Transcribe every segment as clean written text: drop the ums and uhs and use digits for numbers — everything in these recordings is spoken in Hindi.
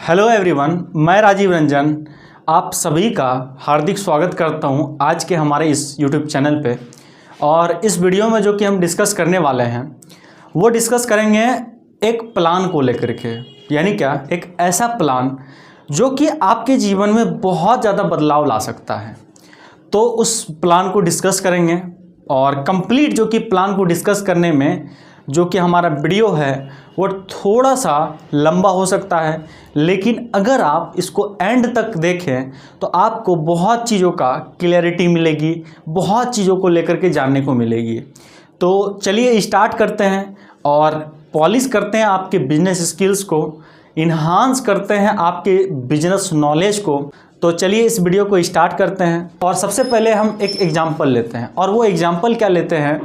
हेलो एवरीवन, मैं राजीव रंजन आप सभी का हार्दिक स्वागत करता हूं आज के हमारे इस यूट्यूब चैनल पे। और इस वीडियो में जो कि हम डिस्कस करने वाले हैं वो डिस्कस करेंगे एक प्लान को लेकर के, यानी क्या, एक ऐसा प्लान जो कि आपके जीवन में बहुत ज़्यादा बदलाव ला सकता है। तो उस प्लान को डिस्कस करेंगे और कंप्लीट जो कि प्लान को डिस्कस करने में जो कि हमारा वीडियो है वो थोड़ा सा लंबा हो सकता है, लेकिन अगर आप इसको एंड तक देखें तो आपको बहुत चीज़ों का क्लैरिटी मिलेगी, बहुत चीज़ों को लेकर के जानने को मिलेगी। तो चलिए स्टार्ट करते हैं और पॉलिश करते हैं आपके बिजनेस स्किल्स को, इन्हांस करते हैं आपके बिजनेस नॉलेज को। तो चलिए इस वीडियो को स्टार्ट करते हैं। और सबसे पहले हम एक एग्जाम्पल लेते हैं, और वो एग्जाम्पल क्या लेते हैं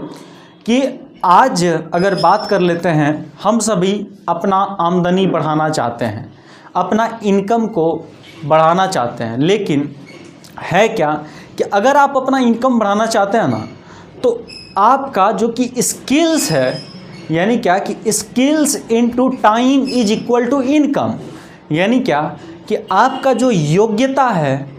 कि आज अगर बात कर लेते हैं, हम सभी अपना आमदनी बढ़ाना चाहते हैं, अपना इनकम को बढ़ाना चाहते हैं, लेकिन है क्या कि अगर आप अपना इनकम बढ़ाना चाहते हैं ना, तो आपका जो कि स्किल्स है, यानी क्या कि skills into time is equal to income, यानी क्या कि आपका जो योग्यता है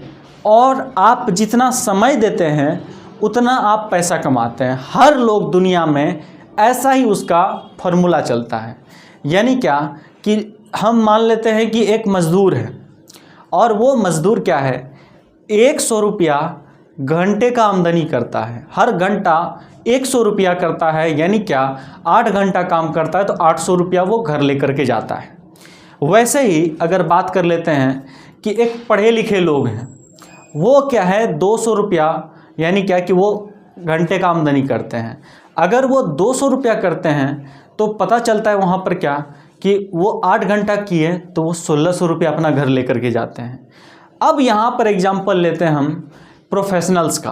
और आप जितना समय देते हैं उतना आप पैसा कमाते हैं। हर लोग दुनिया में ऐसा ही उसका फॉर्मूला चलता है। यानी क्या कि हम मान लेते हैं कि एक मज़दूर है और वो मज़दूर क्या है, 100 रुपया घंटे का आमदनी करता है, हर घंटा 100 रुपया करता है, यानी क्या 8 घंटा काम करता है तो 800 रुपया वो घर लेकर के जाता है। वैसे ही अगर बात कर लेते हैं कि एक पढ़े लिखे लोग हैं, वो क्या है 200 रुपया, यानी क्या कि वो घंटे का आमदनी करते हैं। अगर वो 200 रुपया करते हैं तो पता चलता है वहाँ पर क्या कि वो 8 घंटा किए तो वो 1600 रुपया अपना घर लेकर के जाते हैं। अब यहाँ पर एग्जाम्पल लेते हैं हम प्रोफेशनल्स का।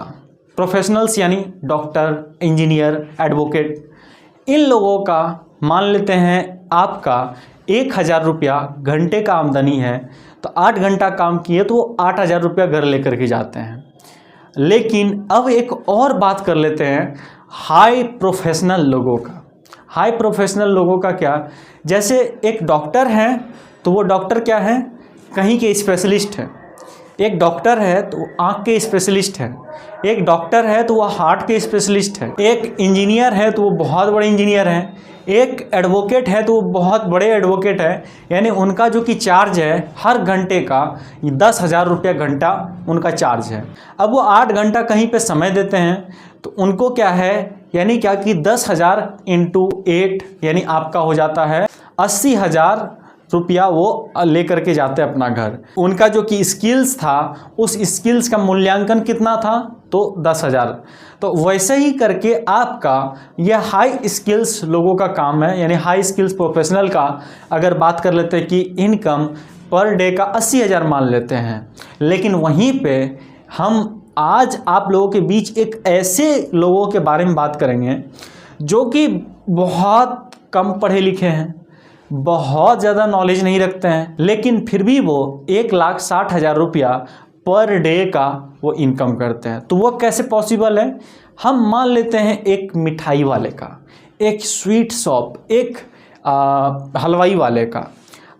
प्रोफेशनल्स यानी डॉक्टर, इंजीनियर, एडवोकेट, इन लोगों का मान लेते हैं आपका 1000 रुपया घंटे का आमदनी है, तो 8 घंटा काम किए तो वो 8000 रुपया घर लेकर के जाते हैं। लेकिन अब एक और बात कर लेते हैं हाई प्रोफेशनल लोगों का। हाई प्रोफेशनल लोगों का क्या, जैसे एक डॉक्टर हैं तो वो डॉक्टर क्या है, कहीं के स्पेशलिस्ट हैं। एक डॉक्टर है तो आँख के स्पेशलिस्ट हैं, एक डॉक्टर है तो वह हार्ट के स्पेशलिस्ट है, एक इंजीनियर है तो वो बहुत बड़े इंजीनियर हैं, एक एडवोकेट है तो वो बहुत बड़े एडवोकेट है। यानी उनका जो कि चार्ज है हर घंटे का 10,000 रुपया घंटा उनका चार्ज है। अब वो 8 घंटा कहीं पे समय देते हैं तो उनको क्या है, यानी क्या कि 10,000 इंटू 8 यानी आपका हो जाता है 80,000 रुपया वो लेकर के जाते हैं अपना घर। उनका जो कि स्किल्स था, उस स्किल्स का मूल्यांकन कितना था, तो 10,000। तो वैसे ही करके आपका यह हाई स्किल्स लोगों का काम है, यानी हाई स्किल्स प्रोफेशनल का अगर बात कर लेते हैं कि इनकम पर डे का 80,000 मान लेते हैं। लेकिन वहीं पे हम आज आप लोगों के बीच एक ऐसे लोगों के बारे में बात करेंगे जो कि बहुत कम पढ़े लिखे हैं, बहुत ज़्यादा नॉलेज नहीं रखते हैं, लेकिन फिर भी वो 1,60,000 रुपया पर डे का वो इनकम करते हैं। तो वो कैसे पॉसिबल है, हम मान लेते हैं एक मिठाई वाले का, एक स्वीट शॉप, एक हलवाई वाले का।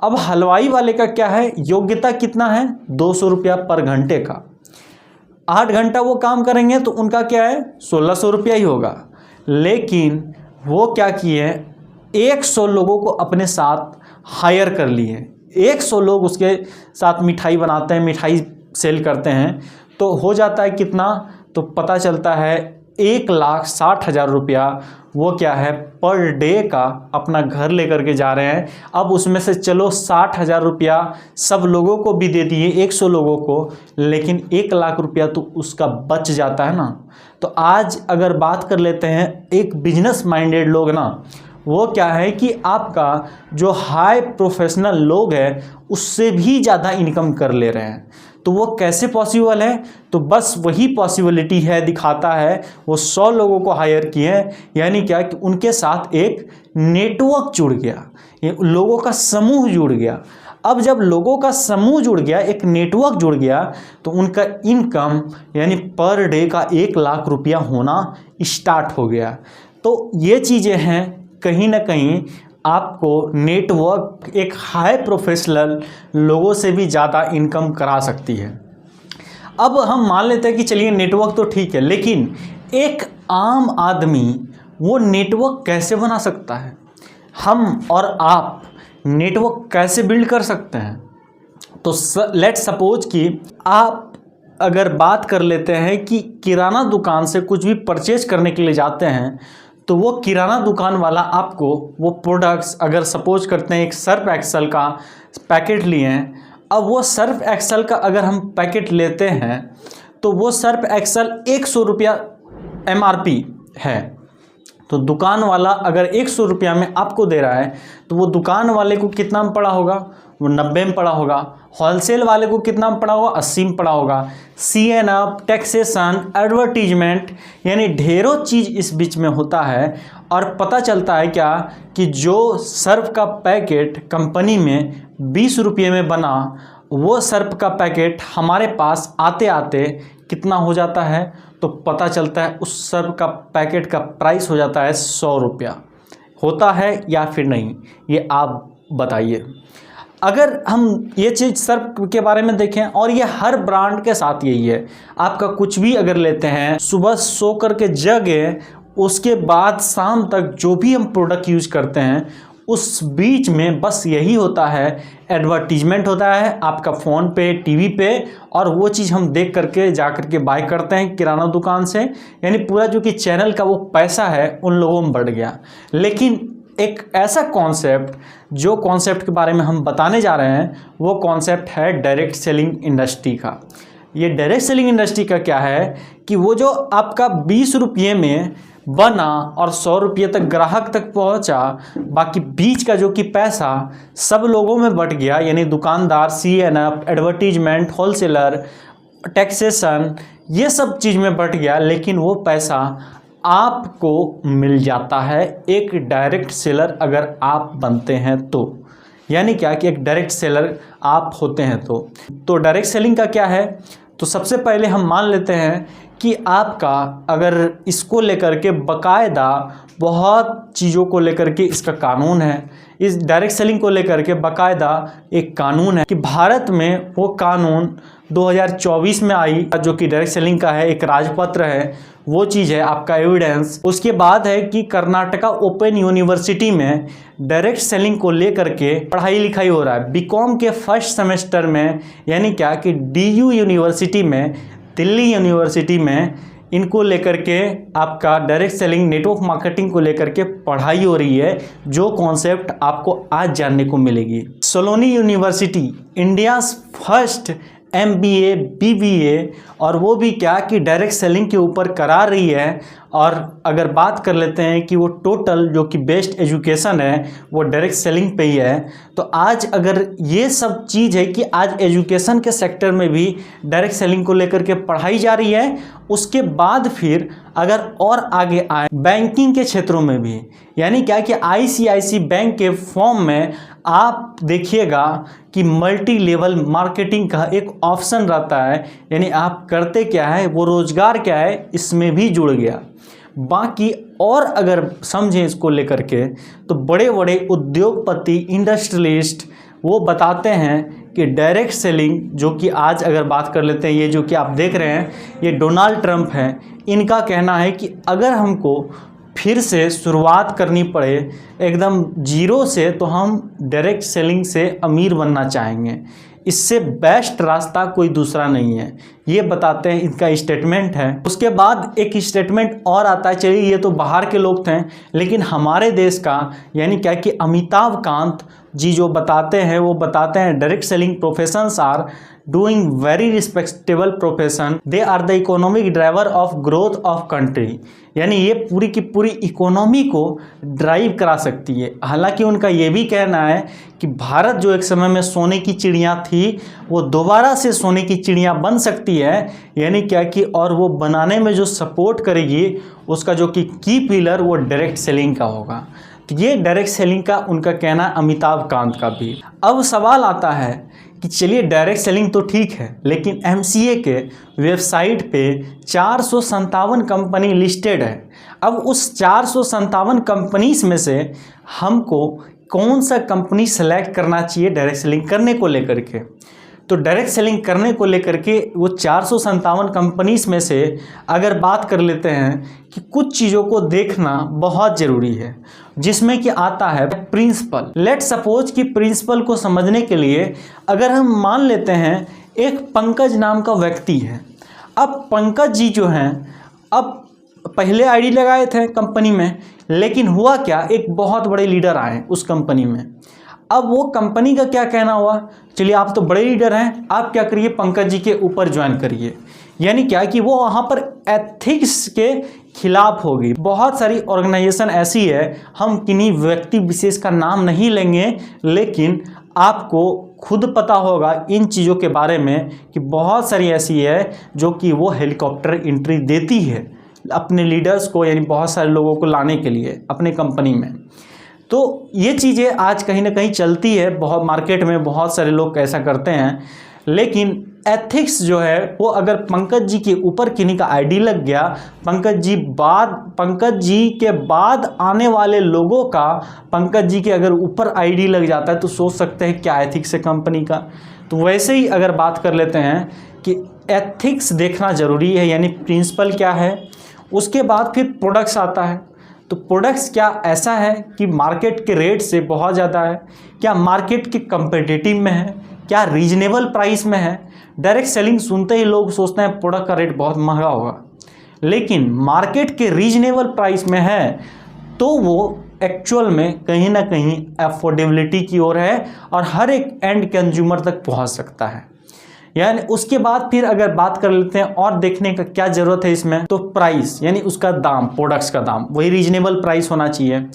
अब हलवाई वाले का क्या है, योग्यता कितना है, 200 रुपया पर घंटे का। 8 घंटा वो काम करेंगे तो उनका क्या है, 1600 रुपया ही होगा। लेकिन वो क्या किए, 100 लोगों को अपने साथ हायर कर लिए। 100 लोग उसके साथ मिठाई बनाते हैं, मिठाई सेल करते हैं, तो हो जाता है कितना, तो पता चलता है 1,60,000 रुपया वो क्या है पर डे का अपना घर लेकर के जा रहे हैं। अब उसमें से चलो 60,000 रुपया सब लोगों को भी दे दिए, 100 लोगों को, लेकिन 1,00,000 रुपया तो उसका बच जाता है ना। तो आज अगर बात कर लेते हैं एक बिजनेस माइंडेड लोग ना, वो क्या है कि आपका जो हाई प्रोफेशनल लोग हैं उससे भी ज़्यादा इनकम कर ले रहे हैं। तो वो कैसे पॉसिबल है, तो बस वही पॉसिबिलिटी है, दिखाता है वो 100 लोगों को हायर किए हैं, यानी क्या कि उनके साथ एक नेटवर्क जुड़ गया, ये लोगों का समूह जुड़ गया। अब जब लोगों का समूह जुड़ गया, एक नेटवर्क जुड़ गया, तो उनका इनकम यानी पर डे का 1,00,000 रुपया होना स्टार्ट हो गया। तो ये चीज़ें हैं कहीं ना कहीं आपको नेटवर्क एक हाई प्रोफेशनल लोगों से भी ज़्यादा इनकम करा सकती है। अब हम मान लेते हैं कि चलिए नेटवर्क तो ठीक है, लेकिन एक आम आदमी वो नेटवर्क कैसे बना सकता है? हम और आप नेटवर्क कैसे बिल्ड कर सकते हैं? तो लेट्स सपोज कि आप अगर बात कर लेते हैं कि किराना दुकान से कुछ भी परचेज करने के लिए जाते हैं, तो वो किराना दुकान वाला आपको वो प्रोडक्ट्स, अगर सपोज करते हैं एक सर्फ एक्सेल का पैकेट लिए हैं, अब वो सर्फ एक्सेल का अगर हम पैकेट लेते हैं तो वो सर्फ एक्सेल 100 रुपया MRP है। तो दुकान वाला अगर 100 रुपया में आपको दे रहा है तो वो दुकान वाले को कितना में पड़ा होगा? वो 90 में पड़ा होगा। होलसेल वाले को कितना में पड़ा होगा? 80 में पड़ा होगा। CNF, टैक्सेशन, एडवर्टीजमेंट, यानी ढेरों चीज़ इस बीच में होता है। और पता चलता है क्या कि जो सर्फ का पैकेट कंपनी में 20 रुपये में बना, वो सर्फ का पैकेट हमारे पास आते आते कितना हो जाता है? तो पता चलता है उस सर्फ का पैकेट का प्राइस हो जाता है 100 रुपया। होता है या फिर नहीं, ये आप बताइए। अगर हम ये चीज़ सर्फ के बारे में देखें, और ये हर ब्रांड के साथ यही है, आपका कुछ भी अगर लेते हैं, सुबह सो करके जगे उसके बाद शाम तक जो भी हम प्रोडक्ट यूज़ करते हैं उस बीच में बस यही होता है, एडवर्टीजमेंट होता है आपका फ़ोन पे, टीवी पे, और वो चीज़ हम देख करके जा करके बाय करते हैं किराना दुकान से। यानी पूरा जो कि चैनल का वो पैसा है उन लोगों में बढ़ गया। लेकिन एक ऐसा कॉन्सेप्ट, जो कॉन्सेप्ट के बारे में हम बताने जा रहे हैं, वो कॉन्सेप्ट है डायरेक्ट सेलिंग इंडस्ट्री का। ये डायरेक्ट सेलिंग इंडस्ट्री का क्या है कि वो जो आपका 20 रुपये में बना और 100 रुपये तक ग्राहक तक पहुंचा, बाकी बीच का जो कि पैसा सब लोगों में बट गया, यानी दुकानदार, CNF, एडवर्टीजमेंट, होलसेलर, टैक्सेशन, ये सब चीज़ में बट गया, लेकिन वो पैसा आपको मिल जाता है एक डायरेक्ट सेलर अगर आप बनते हैं तो। यानी क्या कि एक डायरेक्ट सेलर आप होते हैं तो डायरेक्ट सेलिंग का क्या है? तो सबसे पहले हम मान लेते हैं कि आपका अगर इसको लेकर के बाकायदा बहुत चीज़ों को लेकर के इसका कानून है, इस डायरेक्ट सेलिंग को लेकर के बाकायदा एक कानून है कि भारत में वो कानून 2024 में आई, जो कि डायरेक्ट सेलिंग का है, एक राजपत्र है, वो चीज़ है आपका एविडेंस। उसके बाद है कि कर्नाटका ओपन यूनिवर्सिटी में डायरेक्ट सेलिंग को लेकर के पढ़ाई लिखाई हो रहा है। बीकॉम के फर्स्ट सेमेस्टर में, यानी क्या कि DU यूनिवर्सिटी में, दिल्ली यूनिवर्सिटी में इनको लेकर के आपका डायरेक्ट सेलिंग, नेटवर्क मार्केटिंग को लेकर के पढ़ाई हो रही है, जो कॉन्सेप्ट आपको आज जानने को मिलेगी। Shoolini university India's first MBA BBA, और वो भी क्या कि डायरेक्ट सेलिंग के ऊपर करा रही है। और अगर बात कर लेते हैं कि वो टोटल जो कि बेस्ट एजुकेशन है वो डायरेक्ट सेलिंग पे ही है। तो आज अगर ये सब चीज़ है कि आज एजुकेशन के सेक्टर में भी डायरेक्ट सेलिंग को लेकर के पढ़ाई जा रही है, उसके बाद फिर अगर और आगे आए बैंकिंग के क्षेत्रों में भी, यानी क्या कि ICICI बैंक के फॉर्म में आप देखिएगा कि मल्टी लेवल मार्केटिंग का एक ऑप्शन रहता है। यानी आप करते क्या है, वो रोजगार क्या है, इसमें भी जुड़ गया। बाकी और अगर समझें इसको लेकर के, तो बड़े बड़े उद्योगपति, इंडस्ट्रियलिस्ट वो बताते हैं कि डायरेक्ट सेलिंग, जो कि आज अगर बात कर लेते हैं, ये जो कि आप देख रहे हैं ये डोनाल्ड ट्रंप हैं, इनका कहना है कि अगर हमको फिर से शुरुआत करनी पड़े एकदम जीरो से, तो हम डायरेक्ट सेलिंग से अमीर बनना चाहेंगे। इससे बेस्ट रास्ता कोई दूसरा नहीं है, ये बताते हैं, इनका स्टेटमेंट है। उसके बाद एक स्टेटमेंट और आता है, चलिए ये तो बाहर के लोग थे, लेकिन हमारे देश का यानी क्या कि अमिताभ कांत जी जो बताते हैं, वो बताते हैं direct selling professions are doing very respectable profession, they are the economic driver of growth of country. यानी ये पूरी की पूरी इकोनॉमी को ड्राइव करा सकती है। हालांकि उनका ये भी कहना है कि भारत जो एक समय में सोने की चिड़िया थी, वो दोबारा से सोने की चिड़िया बन सकती है। यानी क्या कि और वो बनाने में जो सपोर्ट करेगी, उसका जो कि की पिलर वो डायरेक्ट सेलिंग का होगा। तो ये डायरेक्ट सेलिंग का उनका कहना, अमिताभ कांत का भी। अब सवाल आता है कि चलिए डायरेक्ट सेलिंग तो ठीक है, लेकिन एमसीए के वेबसाइट पे 457 कंपनी लिस्टेड है। अब उस 457 कंपनीज में से हमको कौन सा कंपनी सेलेक्ट करना चाहिए डायरेक्ट सेलिंग करने को लेकर के। तो डायरेक्ट सेलिंग करने को लेकर के वो 457 कंपनीज में से अगर बात कर लेते हैं कि कुछ चीज़ों को देखना बहुत ज़रूरी है, जिसमें कि आता है प्रिंसिपल। लेट सपोज कि प्रिंसिपल को समझने के लिए अगर हम मान लेते हैं एक पंकज नाम का व्यक्ति है। अब पंकज जी जो हैं, अब पहले आईडी लगाए थे कंपनी में, लेकिन हुआ क्या, एक बहुत बड़े लीडर आए उस कंपनी में। अब वो कंपनी का क्या कहना हुआ, चलिए आप तो बड़े लीडर हैं, आप क्या करिए पंकज जी के ऊपर ज्वाइन करिए। यानी क्या कि वो वहाँ पर एथिक्स के खिलाफ होगी। बहुत सारी ऑर्गेनाइजेशन ऐसी है, हम किन्हीं व्यक्ति विशेष का नाम नहीं लेंगे, लेकिन आपको खुद पता होगा इन चीज़ों के बारे में कि बहुत सारी ऐसी है जो कि वो हेलीकॉप्टर एंट्री देती है अपने लीडर्स को, यानी बहुत सारे लोगों को लाने के लिए अपने कंपनी में। तो ये चीज़ें आज कहीं ना कहीं चलती है, बहुत मार्केट में बहुत सारे लोग ऐसा करते हैं। लेकिन एथिक्स जो है वो अगर पंकज जी के ऊपर किन्हीं का आईडी लग गया, पंकज जी के बाद आने वाले लोगों का पंकज जी के अगर ऊपर आईडी लग जाता है, तो सोच सकते हैं क्या एथिक्स है कंपनी का। तो वैसे ही अगर बात कर लेते हैं कि एथिक्स देखना ज़रूरी है, यानी प्रिंसिपल क्या है। उसके बाद फिर प्रोडक्ट्स आता है। तो प्रोडक्ट्स क्या ऐसा है कि मार्केट के रेट से बहुत ज़्यादा है, क्या मार्केट के कंपेटिटिव में है, क्या रीजनेबल प्राइस में है। डायरेक्ट सेलिंग सुनते ही लोग सोचते हैं प्रोडक्ट का रेट बहुत महंगा होगा, लेकिन मार्केट के रीजनेबल प्राइस में है तो वो एक्चुअल में कहीं ना कहीं अफोर्डेबिलिटी की ओर है और हर एक एंड कंज्यूमर तक पहुंच सकता है। यानी उसके बाद फिर अगर बात कर लेते हैं और देखने का क्या ज़रूरत है इसमें, तो प्राइस यानी उसका दाम, प्रोडक्ट्स का दाम वही रीजनेबल प्राइस होना चाहिए।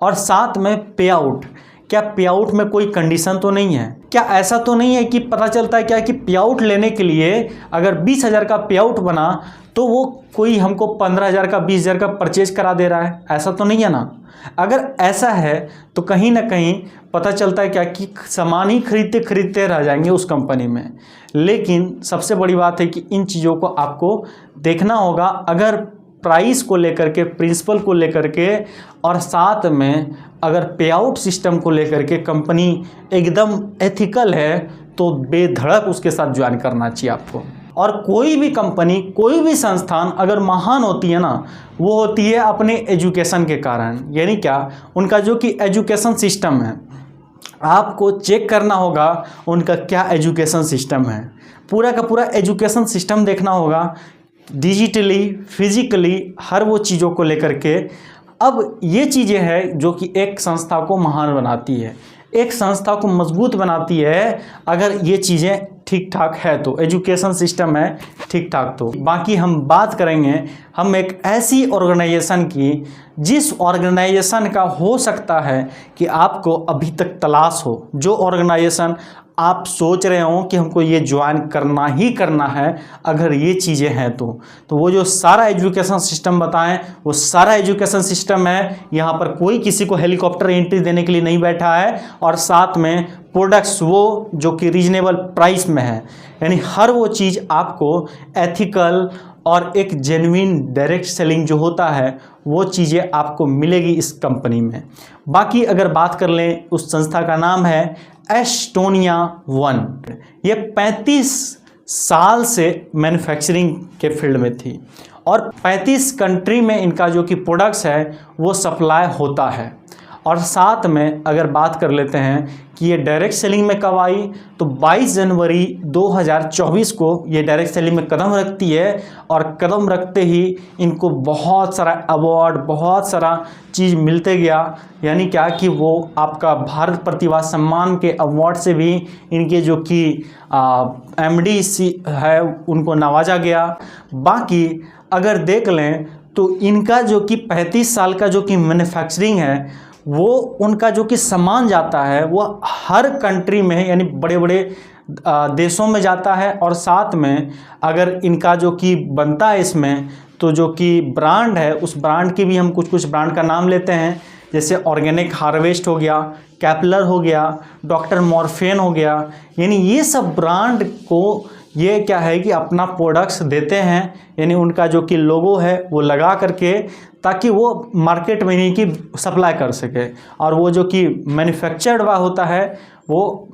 और साथ में पे आउट, क्या पे आउट में कोई कंडीशन तो नहीं है, क्या ऐसा तो नहीं है कि पता चलता है क्या कि पे आउट लेने के लिए अगर 20,000 का पे आउट बना तो वो कोई हमको 15,000 का 20,000 का परचेज करा दे रहा है, ऐसा तो नहीं है ना। अगर ऐसा है तो कहीं ना कहीं पता चलता है क्या कि सामान ही खरीदते खरीदते रह जाएंगे उस कंपनी में। लेकिन सबसे बड़ी बात है कि इन चीज़ों को आपको देखना होगा, अगर प्राइस को लेकर के, प्रिंसिपल को लेकर के, और साथ में अगर पे आउट सिस्टम को लेकर के कंपनी एकदम एथिकल है तो बेधड़क उसके साथ ज्वाइन करना चाहिए आपको। और कोई भी कंपनी, कोई भी संस्थान अगर महान होती है ना, वो होती है अपने एजुकेशन के कारण। यानी क्या, उनका जो कि एजुकेशन सिस्टम है, आपको चेक करना होगा उनका क्या एजुकेशन सिस्टम है। पूरा का पूरा एजुकेशन सिस्टम देखना होगा, डिजिटली, फिजिकली, हर वो चीज़ों को लेकर के। अब ये चीज़ें हैं जो कि एक संस्था को महान बनाती है, एक संस्था को मजबूत बनाती है, अगर ये चीज़ें ठीक ठाक है तो, एजुकेशन सिस्टम है ठीक ठाक तो। बाकी हम बात करेंगे हम एक ऐसी ऑर्गेनाइजेशन की जिस ऑर्गेनाइजेशन का हो सकता है कि आपको अभी तक तलाश हो, जो ऑर्गेनाइजेशन आप सोच रहे हो कि हमको ये ज्वाइन करना ही करना है अगर ये चीज़ें हैं तो वो जो सारा एजुकेशन सिस्टम बताएं वो सारा एजुकेशन सिस्टम है। यहाँ पर कोई किसी को हेलीकॉप्टर एंट्री देने के लिए नहीं बैठा है, और साथ में प्रोडक्ट्स वो जो कि रीजनेबल प्राइस में है, यानी हर वो चीज़ आपको एथिकल और एक जेन्युइन डायरेक्ट सेलिंग जो होता है वो चीज़ें आपको मिलेगी इस कंपनी में। बाकी अगर बात कर लें, उस संस्था का नाम है एस्टोनिया वन। ये 35 साल से मैन्युफैक्चरिंग के फील्ड में थी और 35 कंट्री में इनका जो कि प्रोडक्ट्स है वो सप्लाई होता है। और साथ में अगर बात कर लेते हैं कि ये डायरेक्ट सेलिंग में कब आई, तो 22 जनवरी 2024 को ये डायरेक्ट सेलिंग में कदम रखती है। और कदम रखते ही इनको बहुत सारा अवार्ड, बहुत सारा चीज़ मिलते गया। यानी क्या कि वो आपका भारत प्रतिभा सम्मान के अवार्ड से भी इनके जो कि MD है उनको नवाजा गया। बाकी अगर देख लें तो इनका जो कि 35 साल का जो कि मैन्युफैक्चरिंग है, वो उनका जो कि सामान जाता है वो हर कंट्री में, यानी बड़े बड़े देशों में जाता है। और साथ में अगर इनका जो कि बनता है इसमें, तो जो कि ब्रांड है उस ब्रांड की भी हम कुछ ब्रांड का नाम लेते हैं। जैसे ऑर्गेनिक हार्वेस्ट हो गया, कैपलर हो गया, डॉक्टर मॉर्फेन हो गया, यानी ये सब ब्रांड को ये क्या है कि अपना प्रोडक्ट्स देते हैं, यानी उनका जो कि लोगो है वो लगा करके, ताकि वो मार्केट में इन्हीं की सप्लाई कर सके। और वो जो कि मैन्युफैक्चर्ड हुआ होता है वो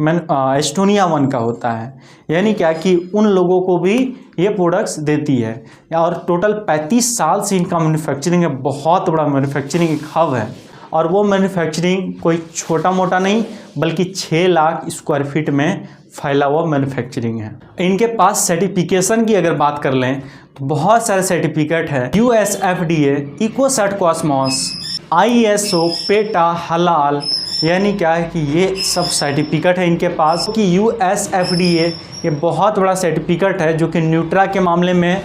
एस्टोनिया 1 का होता है, यानी क्या कि उन लोगों को भी ये प्रोडक्ट्स देती है। और टोटल 35 साल से इनका मैन्युफैक्चरिंग है, बहुत बड़ा मैन्युफैक्चरिंग एक हब है। और वो मैन्युफैक्चरिंग कोई छोटा मोटा नहीं बल्कि 6 लाख स्क्वायर फीट में फैला हुआ मैन्युफैक्चरिंग है। इनके पास सर्टिफिकेशन की अगर बात कर लें तो बहुत सारे सर्टिफिकेट है, USFDA, इकोसर्ट कॉस्मोस, ISO, पेटा, हलाल, यानी क्या है कि ये सब सर्टिफिकेट है इनके पास। कि USFDA ये बहुत बड़ा सर्टिफिकेट है जो कि न्यूट्रा के मामले में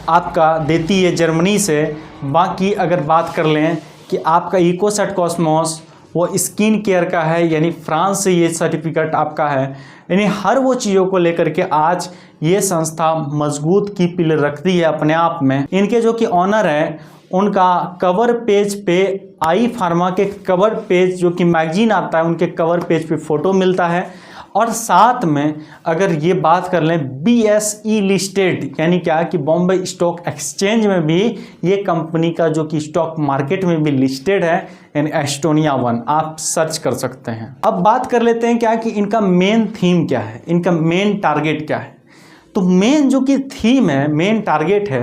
आपका देती है जर्मनी से। बाकी अगर बात कर लें कि आपका इकोसर्ट कॉस्मोस वो स्किन केयर का है, यानी फ्रांस से ये सर्टिफिकेट आपका है। यानी हर वो चीज़ों को लेकर के आज ये संस्था मजबूत की पिलर रखती है अपने आप में। इनके जो कि ऑनर है उनका कवर पेज पे आई फार्मा के कवर पेज जो कि मैगजीन आता है उनके कवर पेज पे फ़ोटो मिलता है। और साथ में अगर ये बात कर लें BSE लिस्टेड, यानी क्या कि बॉम्बे स्टॉक एक्सचेंज में भी ये कंपनी का जो कि स्टॉक मार्केट में भी लिस्टेड है, यानी एस्टोनिया 1 आप सर्च कर सकते हैं। अब बात कर लेते हैं क्या कि इनका मेन थीम क्या है, इनका मेन टारगेट क्या है। तो मेन जो कि थीम है, मेन टारगेट है,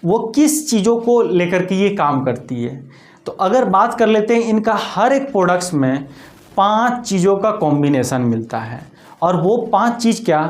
वो किस चीज़ों को लेकर के ये काम करती है। तो अगर बात कर लेते हैं इनका हर एक प्रोडक्ट्स में 5 चीज़ों का कॉम्बिनेशन मिलता है। और वो 5 चीज़ क्या,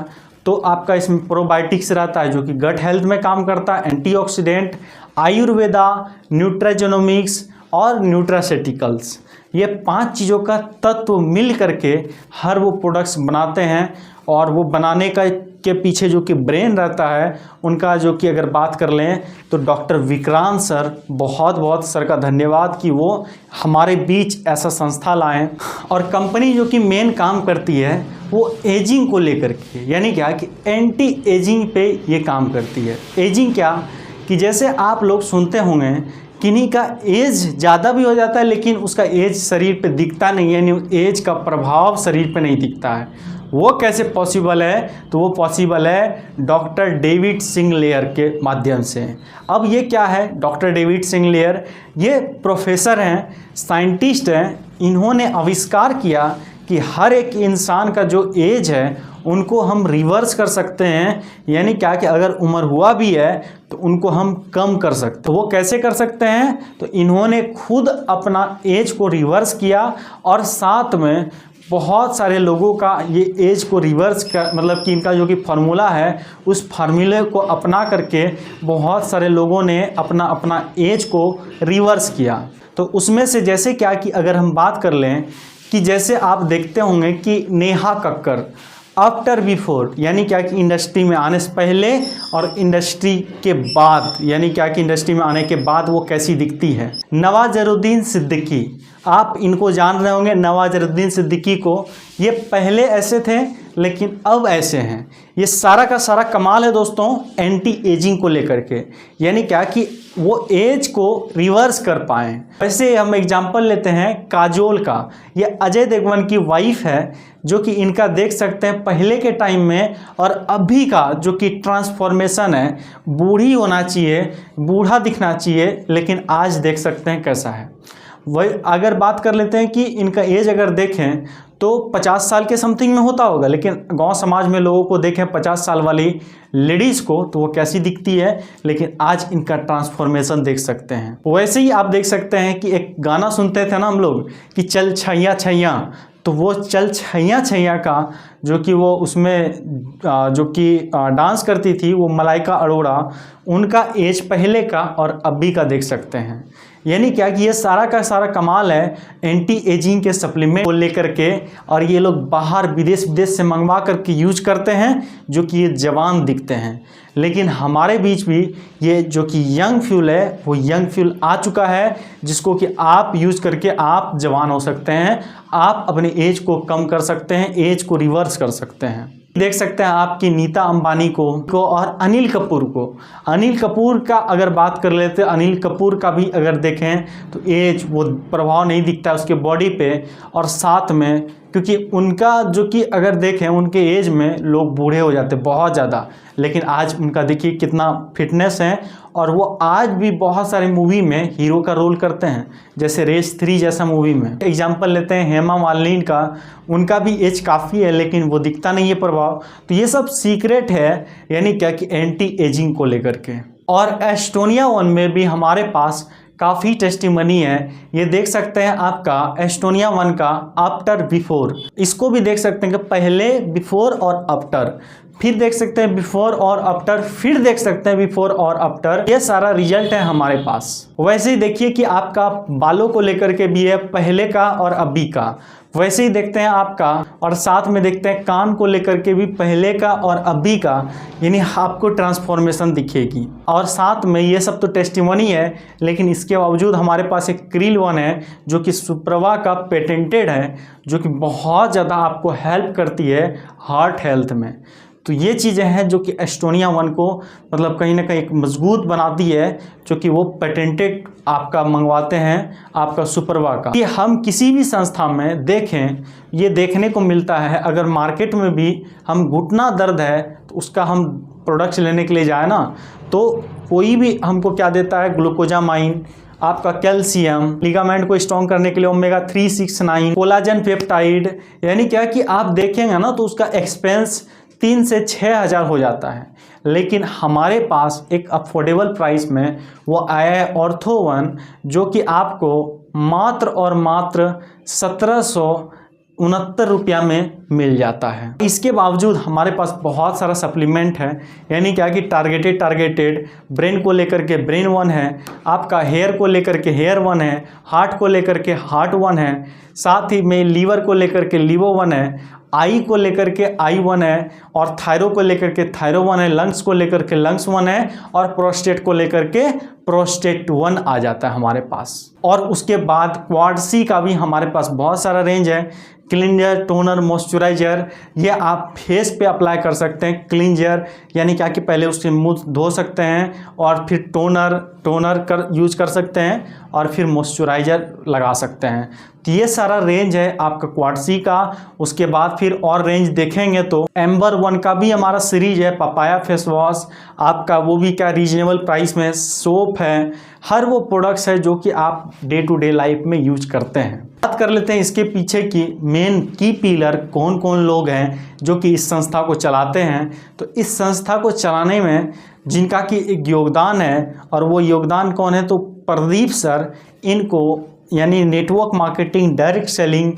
तो आपका इसमें प्रोबायोटिक्स रहता है जो कि गट हेल्थ में काम करता है, एंटीऑक्सीडेंट, आयुर्वेदा, न्यूट्राजेनोमिक्स और न्यूट्रासेटिकल्स। ये 5 चीज़ों का तत्व मिल करके हर वो प्रोडक्ट्स बनाते हैं। और वो बनाने के पीछे जो कि ब्रेन रहता है उनका जो कि अगर बात कर लें तो डॉक्टर विक्रांत सर, बहुत बहुत सर का धन्यवाद कि वो हमारे बीच ऐसा संस्था लाएं। और कंपनी जो कि मेन काम करती है वो एजिंग को लेकर के, यानी क्या कि एंटी एजिंग पे ये काम करती है। एजिंग क्या कि जैसे आप लोग सुनते होंगे किन्हीं का एज ज़्यादा भी हो जाता है लेकिन उसका एज शरीर पे दिखता नहीं है, यानी एज का प्रभाव शरीर पे नहीं दिखता है। वो कैसे पॉसिबल है, तो वो पॉसिबल है डॉक्टर डेविड सिंगलेयर के माध्यम से। अब ये क्या है, डॉक्टर डेविड सिंगलेयर ये प्रोफेसर हैं, साइंटिस्ट हैं। इन्होंने आविष्कार किया कि हर एक इंसान का जो एज है उनको हम रिवर्स कर सकते हैं, यानी क्या कि अगर उम्र हुआ भी है तो उनको हम कम कर सकते हैं। तो वो कैसे कर सकते हैं, तो इन्होंने खुद अपना एज को रिवर्स किया और साथ में बहुत सारे लोगों का ये एज को रिवर्स कर, मतलब कि इनका जो कि फार्मूला है उस फार्मूले को अपना करके बहुत सारे लोगों ने अपना अपना एज को रिवर्स किया। तो उसमें से जैसे क्या कि अगर हम बात कर लें कि जैसे आप देखते होंगे कि नेहा कक्कर आफ्टर बिफोर, यानी क्या कि इंडस्ट्री में आने से पहले और इंडस्ट्री के बाद, यानी क्या कि इंडस्ट्री में आने के बाद वो कैसी दिखती है। नवाजुद्दीन सिद्दीकी, आप इनको जान रहे होंगे नवाजुद्दीन सिद्दीकी को। ये पहले ऐसे थे लेकिन अब ऐसे हैं। ये सारा का सारा कमाल है दोस्तों एंटी एजिंग को लेकर के, यानी क्या कि वो एज को रिवर्स कर पाएँ। वैसे हम एग्जांपल लेते हैं काजोल का। ये अजय देवगन की वाइफ है जो कि इनका देख सकते हैं पहले के टाइम में और अभी का जो कि ट्रांसफॉर्मेशन है। बूढ़ी होना चाहिए, बूढ़ा दिखना चाहिए, लेकिन आज देख सकते हैं कैसा है। वही अगर बात कर लेते हैं कि इनका एज अगर देखें तो 50 साल के समथिंग में होता होगा, लेकिन गांव समाज में लोगों को देखें 50 साल वाली लेडीज़ को तो वो कैसी दिखती है, लेकिन आज इनका ट्रांसफॉर्मेशन देख सकते हैं। वैसे ही आप देख सकते हैं कि एक गाना सुनते थे ना हम लोग कि चल छैया छैया, तो वो चल छैया छैया का जो कि वो उसमें जो कि डांस करती थी वो मलाइका अरोड़ा, उनका एज पहले का और अभी का देख सकते हैं। यानी क्या कि ये सारा का सारा कमाल है एंटी एजिंग के सप्लीमेंट को लेकर के, और ये लोग बाहर विदेश से मंगवा करके यूज करते हैं जो कि ये जवान दिखते हैं। लेकिन हमारे बीच भी ये जो कि यंग फ्यूल है वो यंग फ्यूल आ चुका है जिसको कि आप यूज़ करके आप जवान हो सकते हैं, आप अपने एज को कम कर सकते हैं, एज को रिवर्स कर सकते हैं। देख सकते हैं आपकी नीता अंबानी को और अनिल कपूर को। अनिल कपूर का अगर बात कर लेते हैं, अनिल कपूर का भी अगर देखें तो एज वो प्रभाव नहीं दिखता है उसके बॉडी पे, और साथ में क्योंकि उनका जो कि अगर देखें उनके एज में लोग बूढ़े हो जाते बहुत ज़्यादा, लेकिन आज उनका देखिए कितना फिटनेस है और वो आज भी बहुत सारे मूवी में हीरो का रोल करते हैं, जैसे रेस 3 जैसा मूवी में। एग्जाम्पल लेते हैं हेमा मालिनी का, उनका भी एज काफ़ी है लेकिन वो दिखता नहीं है प्रभाव। तो ये सब सीक्रेट है, यानी क्या कि एंटी एजिंग को लेकर के। और एस्टोनिया 1 में भी हमारे पास काफ़ी टेस्टिमनी है। ये देख सकते हैं आपका एस्टोनिया 1 का आफ्टर बिफोर, इसको भी देख सकते हैं कि पहले बिफोर और आफ्टर, फिर देख सकते हैं बिफोर और आफ्टर, फिर देख सकते हैं बिफोर और आफ्टर। ये सारा रिजल्ट है हमारे पास। वैसे ही देखिए कि आपका बालों को लेकर के भी है, पहले का और अभी का। वैसे ही देखते हैं आपका, और साथ में देखते हैं कान को लेकर के भी पहले का और अभी का, यानी आपको ट्रांसफॉर्मेशन दिखेगी। और साथ में ये सब तो टेस्टिमनी है, लेकिन इसके बावजूद हमारे पास एक क्रिल 1 है जो कि सुप्रवा का पेटेंटेड है, जो कि बहुत ज़्यादा आपको हेल्प करती है हार्ट हेल्थ में। तो ये चीज़ें हैं जो कि एस्टोनिया 1 को मतलब कहीं ना कहीं एक मजबूत बनाती है, जो कि वो पेटेंटेड आपका मंगवाते हैं आपका सुप्रवा का। कि हम किसी भी संस्था में देखें, ये देखने को मिलता है, अगर मार्केट में भी हम घुटना दर्द है तो उसका हम प्रोडक्ट्स लेने के लिए जाए ना, तो कोई भी हमको क्या देता है, ग्लूकोजामाइन, आपका कैल्शियम, लिगामेंट को स्ट्रॉन्ग करने के लिए ओमेगा 369, कोलाजन पेप्टाइड, यानी क्या कि आप देखेंगे ना तो उसका एक्सपेंस 3 से 6 हज़ार हो जाता है। लेकिन हमारे पास एक अफोर्डेबल प्राइस में वो आया है ऑर्थो 1, जो कि आपको मात्र और मात्र 1769 रुपया में मिल जाता है। इसके बावजूद हमारे पास बहुत सारा सप्लीमेंट है, यानी क्या कि टारगेटेड ब्रेन को लेकर के ब्रेन 1 है, आपका हेयर को लेकर के हेयर 1 है, हार्ट को लेकर के हार्ट 1 है, साथ ही में लीवर को लेकर के लीवर 1 है, आई को लेकर के आई 1 है, और थायरो को लेकर के थायरो 1 है, लंग्स को लेकर के लंग्स 1 है, और प्रोस्टेट को लेकर के प्रोस्टेट 1 आ जाता है हमारे पास। और उसके बाद क्वाड सी का भी हमारे पास बहुत सारा रेंज है। क्लींजर, टोनर, मॉइस्चराइजर, ये आप फेस पे अप्लाई कर सकते हैं। क्लींजर यानी क्या कि पहले उससे मुंह धो सकते हैं और फिर टोनर यूज कर सकते हैं और फिर मॉइस्चराइजर लगा सकते हैं। तो ये सारा रेंज है आपका क्वाड सी का। उसके बाद फिर और रेंज देखेंगे तो एम्बर 1 का भी हमारा सीरीज है, पपाया फेस वॉश आपका, वो भी क्या रीजनेबल प्राइस में, सोप है, हर वो प्रोडक्ट्स है जो कि आप डे टू डे लाइफ में यूज करते हैं। बात कर लेते हैं इसके पीछे की मेन की पिलर कौन कौन लोग हैं जो कि इस संस्था को चलाते हैं। तो इस संस्था को चलाने में जिनका कि एक योगदान है, और वो योगदान कौन है, तो प्रदीप सर, इनको यानी network marketing, direct selling,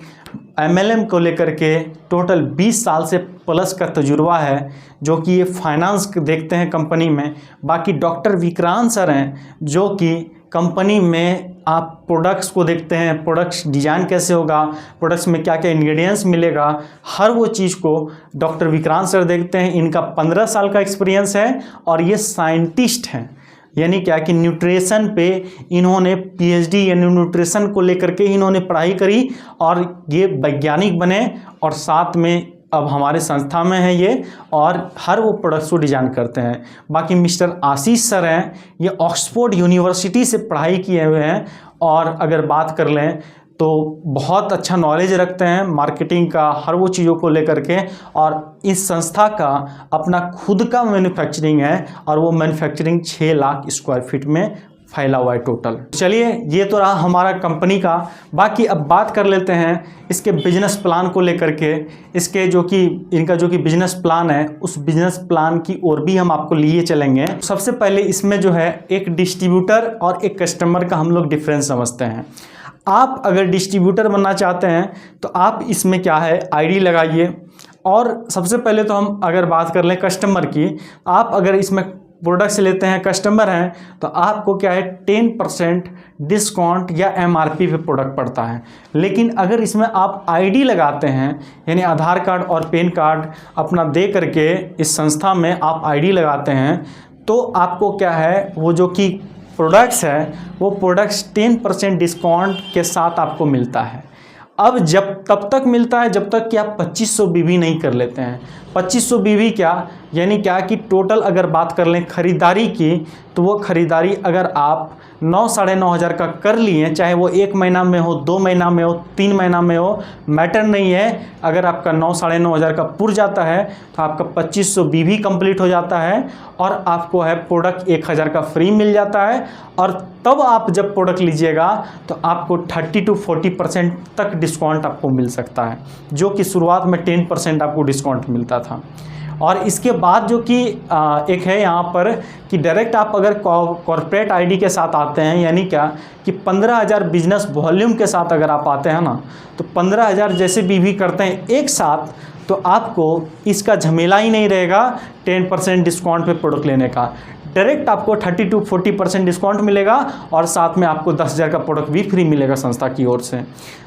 MLM को लेकर के टोटल 20 साल से प्लस का तजुर्बा है, जो कि ये फाइनेंस देखते हैं कंपनी में। बाकी डॉक्टर विक्रांत सर हैं जो कि कंपनी में आप प्रोडक्ट्स को देखते हैं, प्रोडक्ट्स डिज़ाइन कैसे होगा, प्रोडक्ट्स में क्या क्या इंग्रेडिएंट्स मिलेगा, हर वो चीज़ को डॉक्टर विक्रांत सर देखते हैं। इनका 15 साल का एक्सपीरियंस है और ये साइंटिस्ट हैं, यानी क्या कि न्यूट्रिशन पे इन्होंने PhD यानी न्यूट्रिशन को लेकर के इन्होंने पढ़ाई करी और ये वैज्ञानिक बने, और साथ में अब हमारे संस्था में है ये, और हर वो प्रोडक्ट्स को डिज़ाइन करते हैं। बाकी मिस्टर आशीष सर हैं, ये ऑक्सफोर्ड यूनिवर्सिटी से पढ़ाई किए हुए हैं, और अगर बात कर लें तो बहुत अच्छा नॉलेज रखते हैं मार्केटिंग का, हर वो चीज़ों को लेकर के। और इस संस्था का अपना खुद का मैन्युफैक्चरिंग है, और वो मैन्युफैक्चरिंग 6 लाख स्क्वायर फीट में फैला हुआ है टोटल। चलिए, ये तो रहा हमारा कंपनी का। बाकी अब बात कर लेते हैं इसके बिजनेस प्लान को लेकर के। इसके जो कि इनका जो कि बिजनेस प्लान है, उस बिजनेस प्लान की ओर भी हम आपको लिए चलेंगे। सबसे पहले इसमें जो है एक डिस्ट्रीब्यूटर और एक कस्टमर का हम लोग डिफरेंस समझते हैं। आप अगर डिस्ट्रीब्यूटर बनना चाहते हैं तो आप इसमें क्या है, आईडी लगाइए। और सबसे पहले तो हम अगर बात कर लें कस्टमर की, आप अगर इसमें प्रोडक्ट्स लेते हैं, कस्टमर हैं, तो आपको क्या है 10% डिस्काउंट या MRP पे प्रोडक्ट पड़ता है। लेकिन अगर इसमें आप आईडी लगाते हैं, यानी आधार कार्ड और पैन कार्ड अपना दे करके इस संस्था में आप आईडी लगाते हैं, तो आपको क्या है, वो जो कि प्रोडक्ट्स है वो प्रोडक्ट्स 10% डिस्काउंट के साथ आपको मिलता है। अब जब तब तक मिलता है जब तक कि आप 2500 बीवी नहीं कर लेते हैं। 2500 बीवी क्या यानी क्या कि टोटल अगर बात कर लें ख़रीदारी की, तो वो ख़रीदारी अगर आप 9-9.5 का कर लिए, चाहे वो 1 महीना में हो, 2 महीना में हो, 3 महीना में हो, मैटर नहीं है। अगर आपका 9-9.5 का पुर जाता है तो आपका 2500 बीवी कंप्लीट हो जाता है और आपको है प्रोडक्ट 1000 का फ्री मिल जाता है। और तब आप जब प्रोडक्ट लीजिएगा तो आपको 30-40% तक डिस्काउंट आपको मिल सकता है, जो कि शुरुआत में 10% आपको डिस्काउंट मिलता था। और इसके बाद जो कि एक है यहाँ पर कि डायरेक्ट आप अगर कॉर्पोरेट आईडी के साथ आते हैं, यानी क्या कि 15,000 बिजनेस वॉल्यूम के साथ अगर आप आते हैं ना, तो 15,000 जैसे बीवी करते हैं एक साथ, तो आपको इसका झमेला ही नहीं रहेगा 10% डिस्काउंट पे प्रोडक्ट लेने का। डायरेक्ट आपको 30-40% डिस्काउंट मिलेगा और साथ में आपको 10,000 का प्रोडक्ट भी फ्री मिलेगा संस्था की ओर से।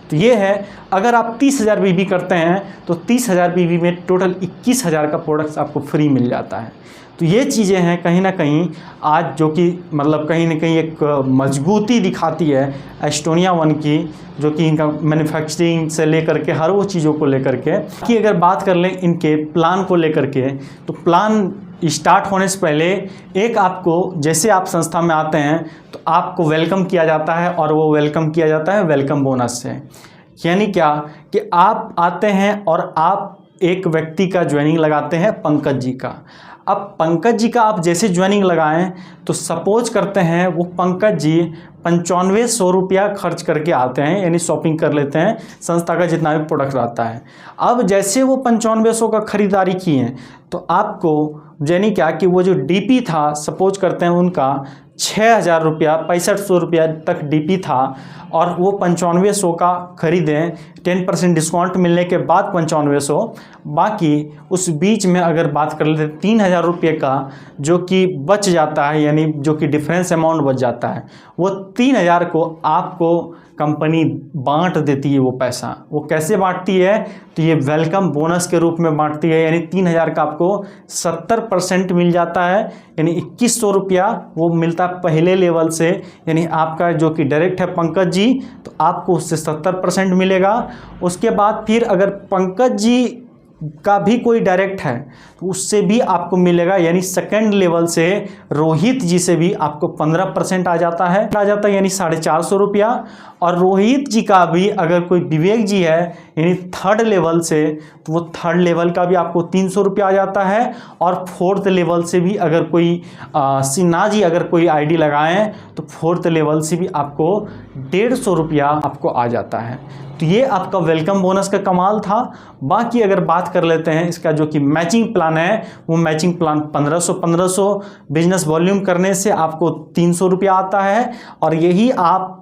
तो ये है, अगर आप 30,000 बीवी करते हैं तो 30,000 बीवी में टोटल 21,000 का प्रोडक्ट्स आपको फ्री मिल जाता है। तो ये चीज़ें हैं कहीं ना कहीं आज जो कि मतलब कहीं ना कहीं एक मजबूती दिखाती है एस्टोनिया वन की, जो कि इनका मैन्युफैक्चरिंग से लेकर के हर वो चीज़ों को लेकर के। कि अगर बात कर लें इनके प्लान को लेकर के, तो प्लान स्टार्ट होने से पहले एक आपको, जैसे आप संस्था में आते हैं तो आपको वेलकम किया जाता है, और वो वेलकम किया जाता है वेलकम बोनस से। यानी क्या कि आप आते हैं और आप एक व्यक्ति का ज्वाइनिंग लगाते हैं, पंकज जी का। अब पंकज जी का आप जैसे ज्वाइनिंग लगाएं तो सपोज करते हैं वो पंकज जी 9500 रुपया खर्च करके आते हैं, यानी शॉपिंग कर लेते हैं संस्था का जितना भी प्रोडक्ट रहता है। अब जैसे वो 9500 का ख़रीदारी किए हैं तो आपको यानी क्या कि वो जो डीपी था, सपोज करते हैं उनका 6,000 रुपया, 6500 रुपया तक डीपी था, और वो 9500 का खरीदें, 10% डिस्काउंट मिलने के बाद 9500, बाकी उस बीच में अगर बात कर लेते 3,000 रुपये का जो कि बच जाता है, यानी जो कि डिफरेंस अमाउंट बच जाता है, वो 3,000 को आपको कंपनी बांट देती है। वो पैसा वो कैसे बांटती है, तो ये वेलकम बोनस के रूप में बांटती है, यानी 3,000 का आपको 70% मिल जाता है, यानी 2100 रुपया वो मिलता है पहले लेवल से। यानी आपका जो कि डायरेक्ट है पंकज जी, तो आपको उससे 70% मिलेगा। उसके बाद फिर अगर पंकज जी का भी कोई डायरेक्ट है तो उससे भी आपको मिलेगा, यानी सेकंड लेवल से रोहित जी से भी आपको 15% आ जाता है यानी 450 रुपया। और रोहित जी का भी अगर कोई विवेक जी है यानी थर्ड लेवल से, तो वो थर्ड लेवल का भी आपको 300 रुपया आ जाता है। और फोर्थ लेवल से भी अगर कोई सिन्हा जी अगर कोई आईडी लगाएं तो फोर्थ लेवल से भी आपको 150 रुपया आपको आ जाता है। तो ये आपका वेलकम बोनस का कमाल था। बाकी अगर बात कर लेते हैं इसका जो कि मैचिंग प्लान है, वो मैचिंग प्लान 1500 बिजनेस वॉल्यूम करने से आपको 300 रुपया आता है। और यही आप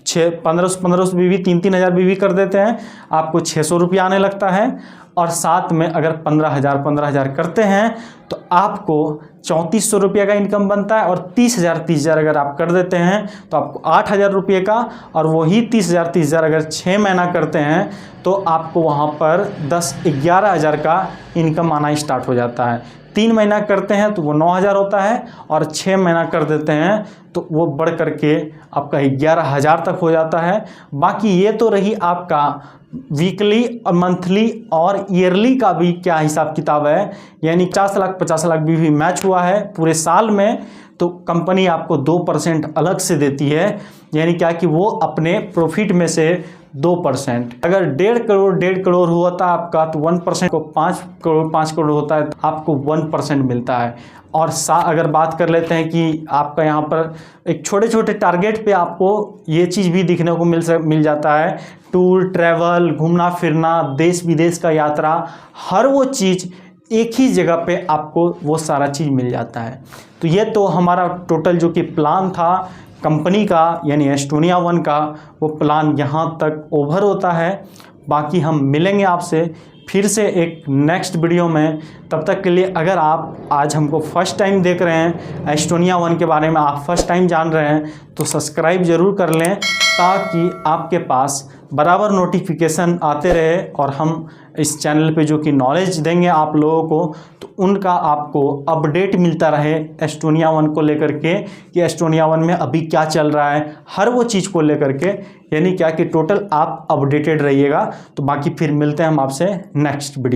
1500 बीवी 3,000 बीवी कर देते हैं, आपको 600 रुपया आने लगता है। और साथ में अगर 15,000 करते हैं तो आपको 3,400 रुपये का इनकम बनता है। और 30,000 अगर आप कर देते हैं तो आपको 8,000 रुपये का, और वही 30,000 अगर 6 महीना करते हैं तो आपको वहाँ पर 11,000 का इनकम आना स्टार्ट हो जाता है। 3 महीना करते हैं तो वो 9,000 होता है, और 6 महीना कर देते हैं तो वो बढ़ करके आपका 11,000 तक हो जाता है। बाकी ये तो रही आपका वीकली और मंथली और ईयरली का भी क्या हिसाब किताब है, यानी 50 लाख बीवी मैच हुआ है पूरे साल में, तो कंपनी आपको 2% अलग से देती है। यानी क्या कि वो अपने प्रॉफिट में से 2%, अगर 1.5 करोड़ हुआ था आपका तो 1% को 5 करोड़ होता है तो आपको 1% मिलता है। और अगर बात कर लेते हैं कि आपका यहाँ पर एक छोटे छोटे टारगेट पे आपको ये चीज़ भी दिखने को मिल जाता है, टूर ट्रैवल, घूमना फिरना, देश विदेश का यात्रा, हर वो चीज़ एक ही जगह पे आपको वो सारा चीज़ मिल जाता है। तो ये तो हमारा टोटल जो कि प्लान था कंपनी का, यानी एस्टोनिया वन का, वो प्लान यहाँ तक ओवर होता है। बाकी हम मिलेंगे आपसे फिर से एक नेक्स्ट वीडियो में। तब तक के लिए अगर आप आज हमको फर्स्ट टाइम देख रहे हैं, एस्टोनिया वन के बारे में आप फर्स्ट टाइम जान रहे हैं, तो सब्सक्राइब ज़रूर कर लें ताकि आपके पास बराबर नोटिफिकेशन आते रहे और हम इस चैनल पे जो कि नॉलेज देंगे आप लोगों को, तो उनका आपको अपडेट मिलता रहे एस्टोनिया 1 को लेकर के कि एस्टोनिया 1 में अभी क्या चल रहा है, हर वो चीज़ को लेकर के, यानी क्या कि टोटल आप अपडेटेड रहिएगा। तो बाकी फिर मिलते हैं हम आपसे नेक्स्ट वीडियो।